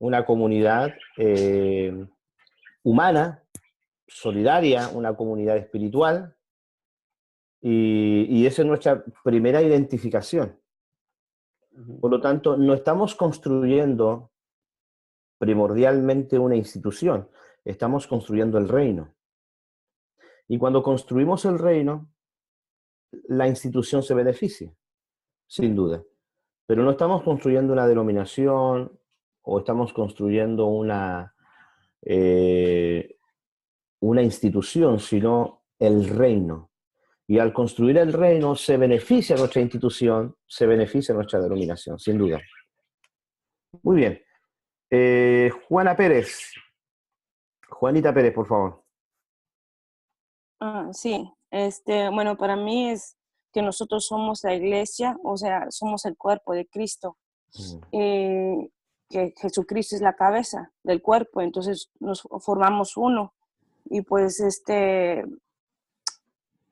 una comunidad humana, solidaria, una comunidad espiritual, y esa es nuestra primera identificación. Por lo tanto, no estamos construyendo primordialmente una institución, estamos construyendo el reino. Y cuando construimos el reino, la institución se beneficia, sin duda. Pero no estamos construyendo una denominación o estamos construyendo una institución, sino el reino. Y al construir el reino se beneficia nuestra institución, se beneficia nuestra denominación, sin duda. Muy bien. Juana Pérez. Juanita Pérez, por favor. Sí, bueno, para mí es que nosotros somos la iglesia, o sea, somos el cuerpo de Cristo, que Jesucristo es la cabeza del cuerpo, entonces nos formamos uno, y pues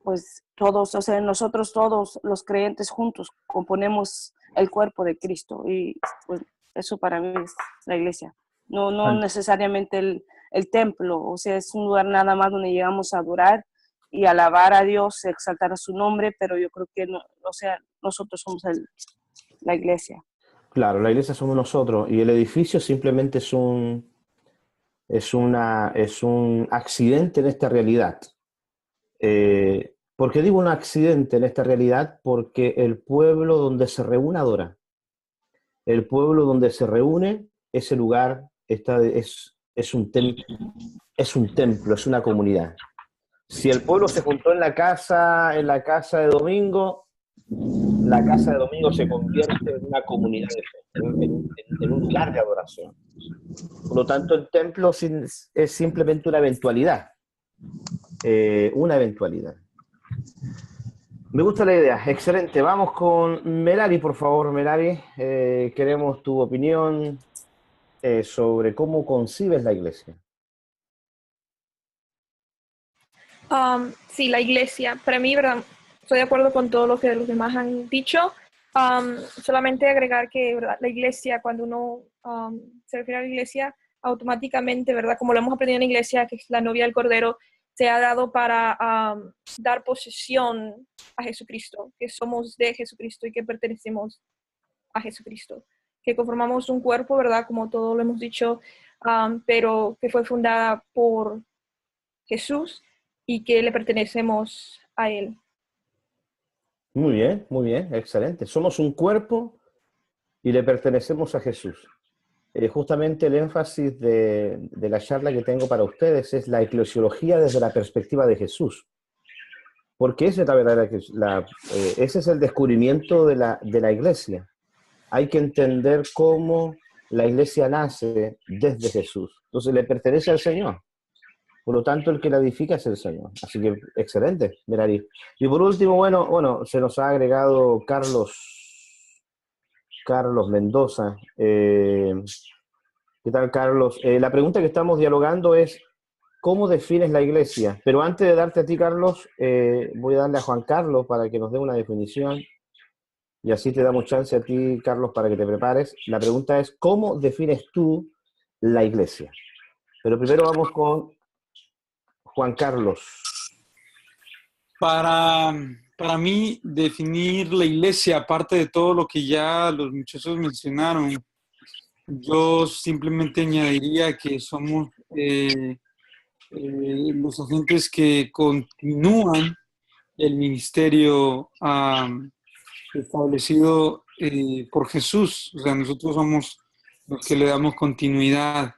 pues todos, o sea, nosotros todos los creyentes juntos componemos el cuerpo de Cristo, y pues eso para mí es la iglesia, no necesariamente el templo, o sea, es un lugar nada más donde llegamos a adorar y alabar a Dios, exaltar a su nombre, pero yo creo que, no, o sea, nosotros somos la iglesia. Claro, la iglesia somos nosotros y el edificio simplemente es un accidente en esta realidad. ¿Por qué digo un accidente en esta realidad? Porque el pueblo donde se reúne adora. El pueblo donde se reúne, ese lugar es un templo, es una comunidad. Si el pueblo se juntó en la casa de Domingo, la casa de Domingo se convierte en una comunidad de fe, en un lugar de adoración. Por lo tanto, el templo es simplemente una eventualidad. Una eventualidad. Me gusta la idea, excelente. Vamos con Merari, por favor, Merari. Queremos tu opinión sobre cómo concibes la iglesia. Sí, la iglesia. Para mí, ¿verdad? Estoy de acuerdo con todo lo que los demás han dicho. Solamente agregar que, ¿verdad? La iglesia, cuando uno se refiere a la iglesia, automáticamente, ¿verdad? Como lo hemos aprendido en la iglesia, que es la novia del Cordero, se ha dado para dar posesión a Jesucristo, que somos de Jesucristo y que pertenecemos a Jesucristo, que conformamos un cuerpo, ¿verdad? Como todo lo hemos dicho, pero que fue fundada por Jesús y que le pertenecemos a Él. Muy bien, excelente. Somos un cuerpo y le pertenecemos a Jesús. Justamente el énfasis de la charla que tengo para ustedes es la eclesiología desde la perspectiva de Jesús. Porque esa es la verdadera, ese es el descubrimiento de la iglesia. Hay que entender cómo la iglesia nace desde Jesús. Entonces le pertenece al Señor. Por lo tanto, el que la edifica es el Señor. Así que, excelente, Merari. Y por último, bueno, se nos ha agregado Carlos Mendoza. ¿Qué tal, Carlos? La pregunta que estamos dialogando es, ¿cómo defines la iglesia? Pero antes de darte a ti, Carlos, voy a darle a Juan Carlos para que nos dé una definición. Y así te damos chance a ti, Carlos, para que te prepares. La pregunta es, ¿cómo defines tú la iglesia? Pero primero vamos con Juan Carlos. Para mí, definir la iglesia, aparte de todo lo que ya los muchachos mencionaron, yo simplemente añadiría que somos los agentes que continúan el ministerio establecido por Jesús. O sea, nosotros somos los que le damos continuidad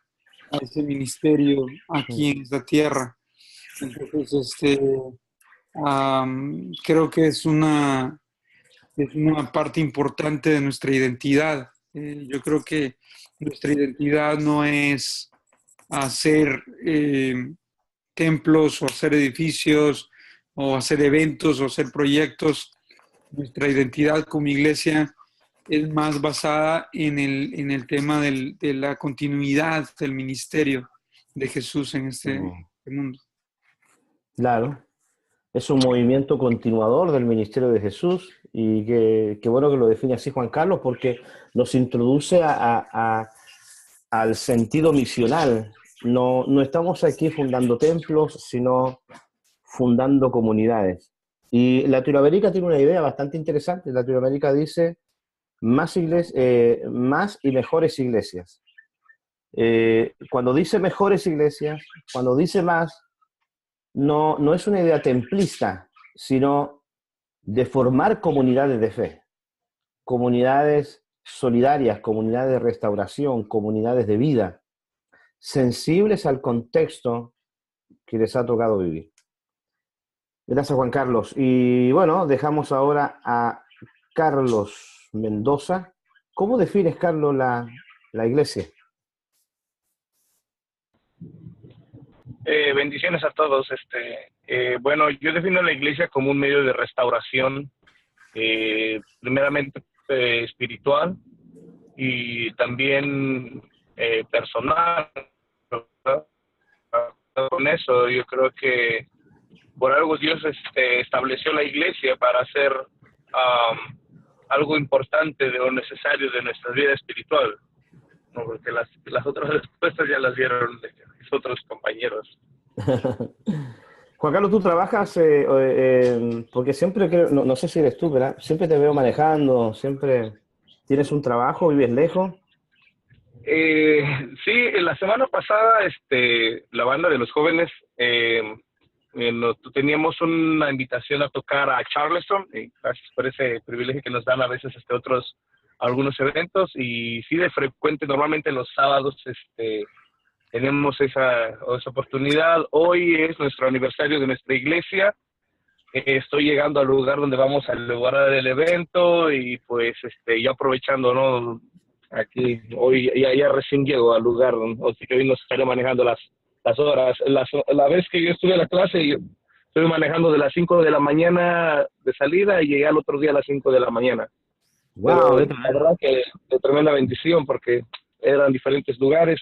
a ese ministerio aquí en esta tierra. Entonces, creo que es una parte importante de nuestra identidad. Yo creo que nuestra identidad no es hacer templos o hacer edificios o hacer eventos o hacer proyectos. Nuestra identidad como iglesia es más basada en el tema de la continuidad del ministerio de Jesús en este mundo. Claro, es un movimiento continuador del ministerio de Jesús y qué bueno que lo define así Juan Carlos porque nos introduce a al sentido misional. No, no estamos aquí fundando templos, sino fundando comunidades. Y Latinoamérica tiene una idea bastante interesante. Latinoamérica dice más y mejores iglesias. Cuando dice mejores iglesias, cuando dice más, no, no es una idea templista, sino de formar comunidades de fe, comunidades solidarias, comunidades de restauración, comunidades de vida, sensibles al contexto que les ha tocado vivir. Gracias, Juan Carlos. Y bueno, dejamos ahora a Carlos Mendoza. ¿Cómo defines, Carlos, la iglesia? Bendiciones a todos. Bueno, yo defino la iglesia como un medio de restauración, primeramente espiritual y también personal, ¿verdad? Con eso, yo creo que por algo Dios estableció la iglesia para hacer algo importante de lo necesario de nuestra vida espiritual, ¿no? Porque las otras respuestas ya las dieron mis otros compañeros. Juan Carlos, tú trabajas, porque siempre creo, no, no sé si eres tú, ¿verdad? Siempre te veo manejando, siempre tienes un trabajo, vives lejos. Sí, la semana pasada la banda de los jóvenes teníamos una invitación a tocar a Charleston, y gracias por ese privilegio que nos dan a veces algunos eventos, y sí, de frecuente, normalmente los sábados tenemos esa oportunidad. Hoy es nuestro aniversario de nuestra iglesia. Estoy llegando al lugar donde vamos a lugar del evento y pues ya aprovechando, ¿no? Aquí, hoy ya recién llego al lugar, ¿no? Así que hoy nos estaré manejando las horas. La vez que yo estuve en la clase, yo estuve manejando de las 5 de la mañana de salida y llegué al otro día a las 5 de la mañana. Wow, Pero la verdad que de tremenda bendición porque eran diferentes lugares,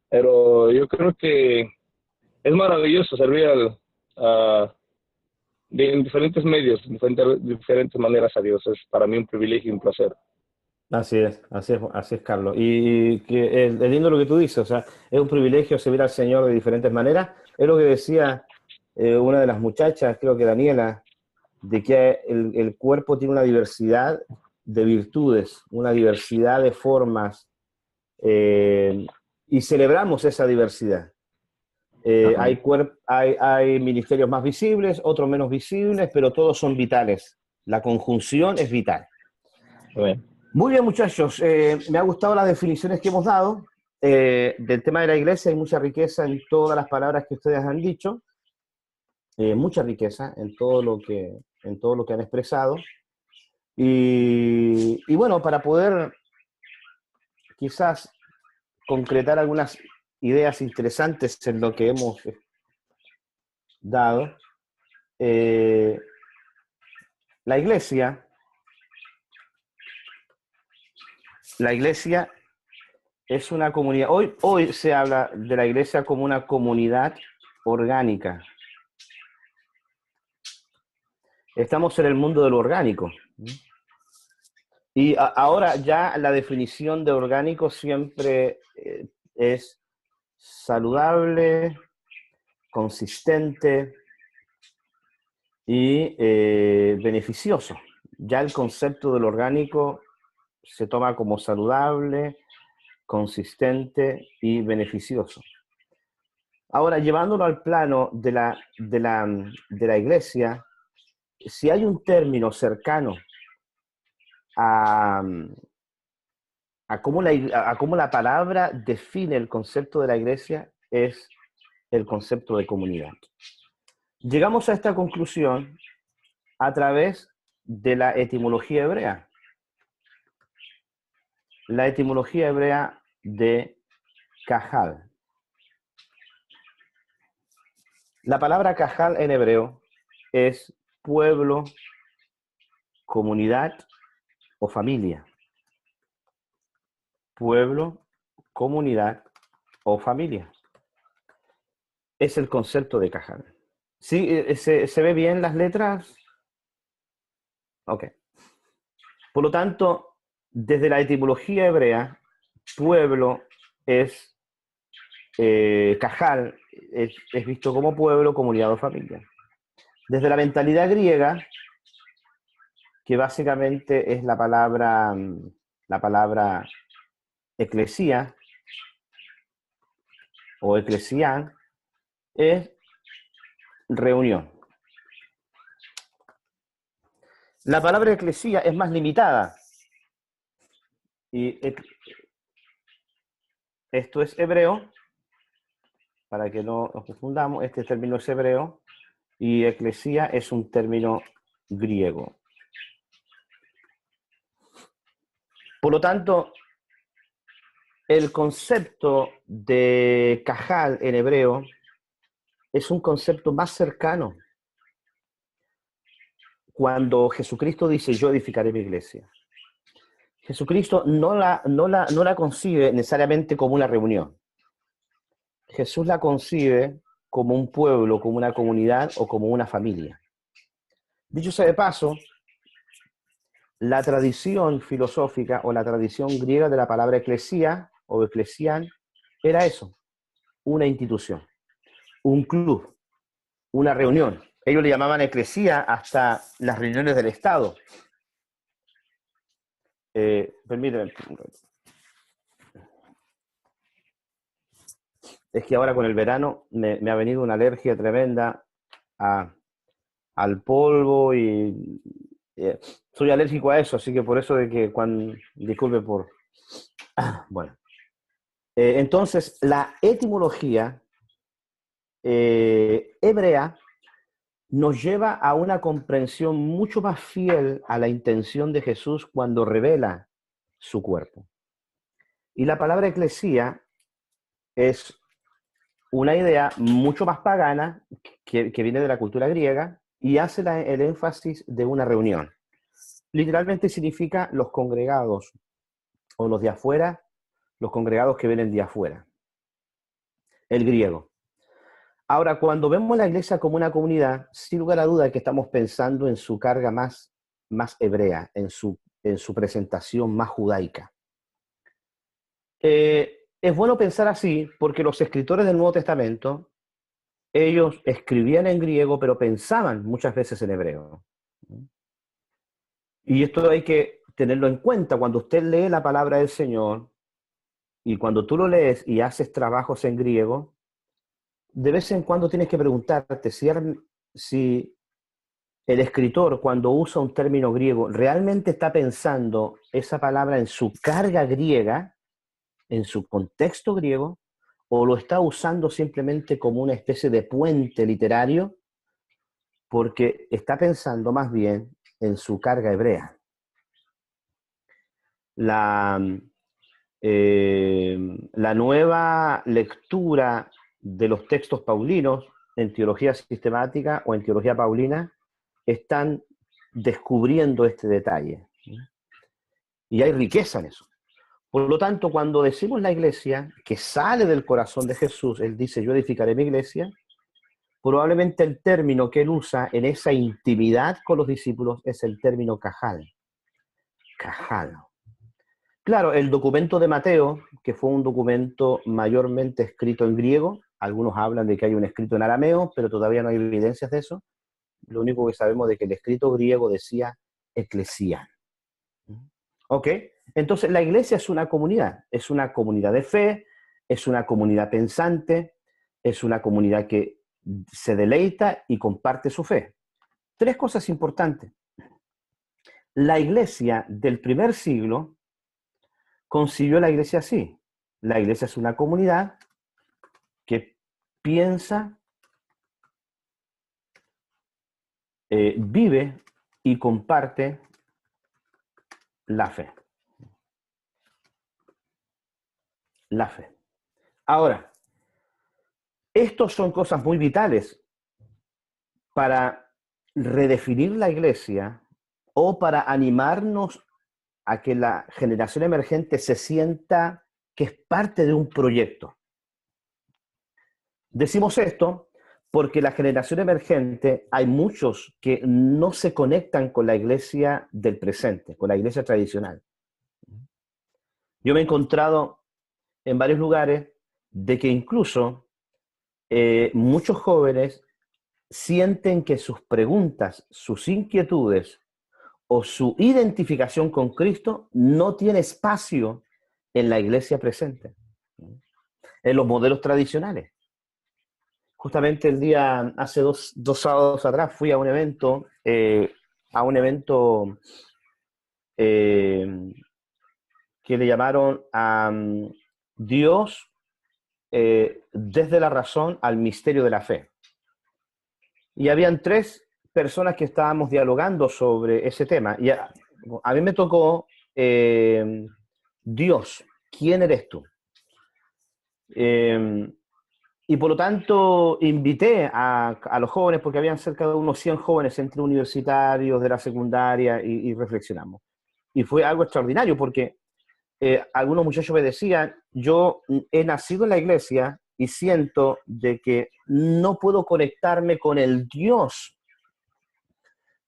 pero yo creo que es maravilloso servir en diferentes medios, diferentes maneras a Dios. Es para mí un privilegio y un placer. Así es, Carlos. Y que es lindo lo que tú dices, o sea, es un privilegio servir al Señor de diferentes maneras. Es lo que decía una de las muchachas, creo que Daniela, de que el cuerpo tiene una diversidad de virtudes, una diversidad de formas, y celebramos esa diversidad. Hay ministerios más visibles, otros menos visibles, pero todos son vitales. La conjunción es vital. Bueno. Muy bien, muchachos. Me ha gustado las definiciones que hemos dado. Del tema de la iglesia hay mucha riqueza en todas las palabras que ustedes han dicho. Mucha riqueza en todo lo que han expresado. Y bueno, para poder quizás concretar algunas ideas interesantes en lo que hemos dado, la iglesia es una comunidad. Hoy se habla de la iglesia como una comunidad orgánica. Estamos en el mundo de lo orgánico. Y ahora ya la definición de orgánico siempre es saludable, consistente y beneficioso. Ya el concepto del orgánico se toma como saludable, consistente y beneficioso. Ahora, llevándolo al plano de la iglesia, si hay un término cercano a cómo la palabra define el concepto de la iglesia, es el concepto de comunidad. Llegamos a esta conclusión a través de la etimología hebrea. La etimología hebrea de Cajal. La palabra Cajal en hebreo es pueblo, comunidad o familia. Pueblo, comunidad o familia. Es el concepto de Cajal. ¿Sí? ¿Se ve bien las letras? Ok. Por lo tanto, desde la etimología hebrea, pueblo es Cajal es visto como pueblo, comunidad o familia. Desde la mentalidad griega, que básicamente es la palabra eclesía o eclesián, es reunión. La palabra eclesía es más limitada. Y esto es hebreo, para que no nos confundamos, este término es hebreo, y eclesía es un término griego. Por lo tanto, el concepto de Cajal en hebreo es un concepto más cercano cuando Jesucristo dice, yo edificaré mi iglesia. Jesucristo no la concibe necesariamente como una reunión. Jesús la concibe como un pueblo, como una comunidad o como una familia. Dicho sea de paso, la tradición filosófica o la tradición griega de la palabra eclesía o eclesián era eso, una institución, un club, una reunión. Ellos le llamaban eclesía hasta las reuniones del Estado. Permíteme. Es que ahora con el verano me ha venido una alergia tremenda al polvo y soy alérgico a eso, así que por eso de que disculpe por... Bueno. Entonces, la etimología hebrea nos lleva a una comprensión mucho más fiel a la intención de Jesús cuando revela su cuerpo. Y la palabra eclesía es una idea mucho más pagana que viene de la cultura griega y hace el énfasis de una reunión. Literalmente significa los congregados o los de afuera, los congregados que vienen de afuera. El griego. Ahora, cuando vemos la iglesia como una comunidad, sin lugar a duda que estamos pensando en su carga más hebrea, en su presentación más judaica. Es bueno pensar así porque los escritores del Nuevo Testamento, ellos escribían en griego, pero pensaban muchas veces en hebreo. Y esto hay que tenerlo en cuenta cuando usted lee la palabra del Señor y cuando tú lo lees y haces trabajos en griego, de vez en cuando tienes que preguntarte si el escritor, cuando usa un término griego, realmente está pensando esa palabra en su carga griega, en su contexto griego, o lo está usando simplemente como una especie de puente literario, porque está pensando más bien en su carga hebrea. La nueva lectura de los textos paulinos en teología sistemática o en teología paulina están descubriendo este detalle. Y hay riqueza en eso. Por lo tanto, cuando decimos la iglesia, que sale del corazón de Jesús, él dice, yo edificaré mi iglesia, probablemente el término que él usa en esa intimidad con los discípulos es el término cajal. Cajal. Claro, el documento de Mateo, que fue un documento mayormente escrito en griego, algunos hablan de que hay un escrito en arameo, pero todavía no hay evidencias de eso. Lo único que sabemos es que el escrito griego decía eclesía. ¿Ok? Entonces la iglesia es una comunidad de fe, es una comunidad pensante, es una comunidad que se deleita y comparte su fe. Tres cosas importantes. La iglesia del primer siglo concibió la iglesia así. La iglesia es una comunidad que piensa, vive y comparte la fe. La fe. Ahora, estos son cosas muy vitales para redefinir la iglesia o para animarnos a que la generación emergente se sienta que es parte de un proyecto. Decimos esto porque la generación emergente, hay muchos que no se conectan con la iglesia del presente, con la iglesia tradicional. Yo me he encontrado en varios lugares de que incluso muchos jóvenes sienten que sus preguntas, sus inquietudes o su identificación con Cristo no tiene espacio en la iglesia presente, en los modelos tradicionales. Justamente hace dos sábados atrás, fui a un evento que le llamaron Dios desde la razón al misterio de la fe. Y habían 3 personas que estábamos dialogando sobre ese tema. Y a mí me tocó Dios, ¿quién eres tú? Y por lo tanto invité a los jóvenes, porque habían cerca de unos 100 jóvenes entre universitarios de la secundaria, y reflexionamos. Y fue algo extraordinario porque algunos muchachos me decían, yo he nacido en la iglesia y siento de que no puedo conectarme con el Dios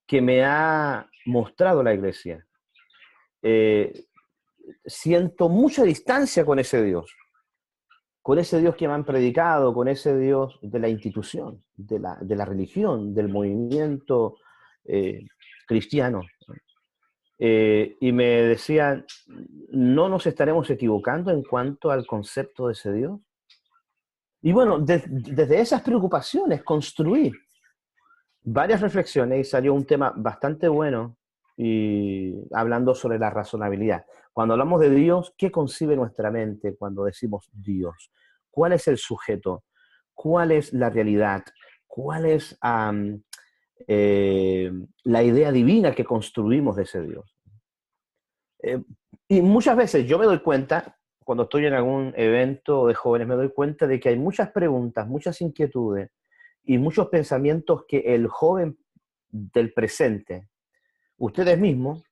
que me ha mostrado la iglesia. Siento mucha distancia con ese Dios que me han predicado, con ese Dios de la institución, de la religión, del movimiento cristiano. Y me decían, ¿no nos estaremos equivocando en cuanto al concepto de ese Dios? Y bueno, desde esas preocupaciones construí varias reflexiones y salió un tema bastante bueno, y hablando sobre la razonabilidad. Cuando hablamos de Dios, ¿qué concibe nuestra mente cuando decimos Dios? ¿Cuál es el sujeto? ¿Cuál es la realidad? ¿Cuál es la idea divina que construimos de ese Dios? Y muchas veces yo me doy cuenta, cuando estoy en algún evento de jóvenes, me doy cuenta de que hay muchas preguntas, muchas inquietudes y muchos pensamientos que el joven del presente, ustedes mismos,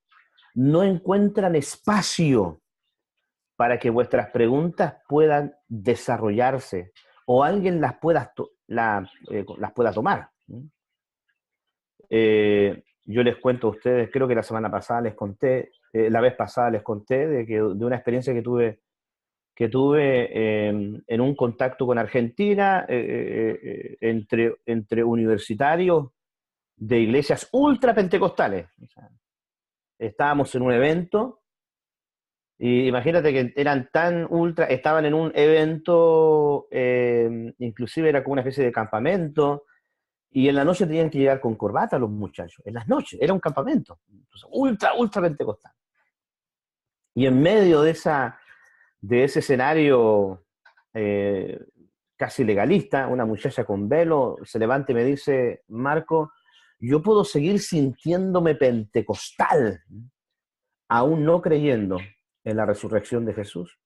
no encuentran espacio para que vuestras preguntas puedan desarrollarse o alguien las pueda tomar. Yo les cuento a ustedes, creo que la semana pasada les conté, la vez pasada les conté de una experiencia que tuve en un contacto con Argentina, entre universitarios de iglesias ultrapentecostales. O sea, estábamos en un evento, y imagínate que eran tan estaban en un evento, inclusive era como una especie de campamento, y en la noche tenían que llegar con corbata los muchachos, en las noches, era un campamento, ultra pentecostal. Y en medio de ese escenario casi legalista, una muchacha con velo se levanta y me dice, Marco, yo puedo seguir sintiéndome pentecostal, aún no creyendo en la resurrección de Jesús.